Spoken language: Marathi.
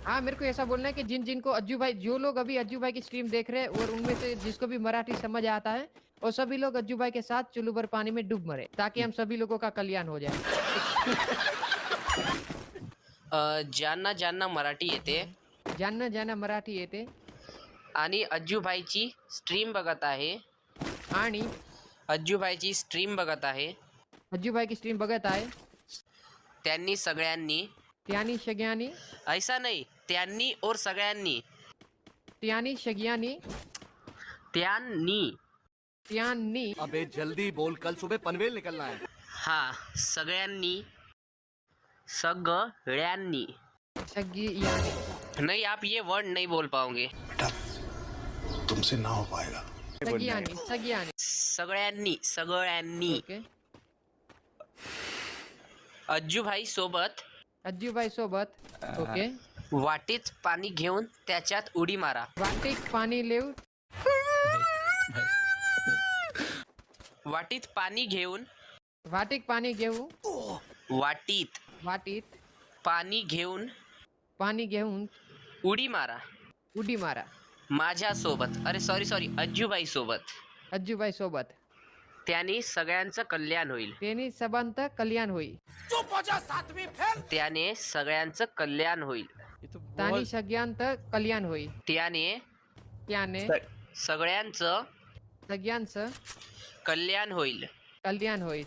हाँ, मेरे को ऐसा बोलना है कि जिनको अज्जू भाई, जो लोग अभी अज्जू भाई की स्ट्रीम देख रहे हैं और उनमें से जिसको भी मराठी समझ आता है, और सभी लोग अज्जू भाई के साथ चुल्लू भर पानी में डूब मरे, ताकि हम सभी लोगों का कल्याण हो जाए. ज्यांना ज्यांना मराठी येते ज्यांना ज्यांना मराठी येते आणि अज्जूभाईची स्ट्रीम बघत आहे, आणि अज्जूभाईची स्ट्रीम बघत आहे, अज्जू भाई की स्ट्रीम बघत आहे, त्यांनी सगळ्यांनी, त्यांनी सगळ्यांनी, ऐसा नाही, त्यांनी और सगळ्यांनी, त्यांनी सगळ्यांनी, त्यांनी, त्यांनी, अबे जल्दी बोल, कल सुबह पनवेल निकलना है. हा, सगळ्यांनी, सगळ्यांनी, सगळ्यांनी, नहीं आप ये वर्ड नहीं बोल पाओगे. तुमसे ना हो पाएगा. सगळ्यांनी, सगळ्यांनी, सगळ्यांनी, सगळ्यांनी. ओके. अज्जूभाई सोबत अज्जूभाई सोबत, ओके. वाटीत पाणी घेऊन त्याच्यात उडी मारा. वाटीत पाणी लेऊ, वाटीत पाणी घेऊन, वाटीत पाणी घेऊ, वाटीत वाटीत पाणी घेऊन पाणी घेऊन उडी मारा. उडी मारा. माझ्या सोबत, अरे सॉरी अज्जूबाई सोबत. अज्जूबाई सोबत. त्याने सगळ्यांचं कल्याण होईल. त्याने सबंत कल्याण होईल. त्याने सगळ्यांचं कल्याण होईल. त्याने सगळ्यांत कल्याण होईल. त्याने त्याने सगळ्यांचं सगळ्यांचं कल्याण होईल. कल्याण होईल.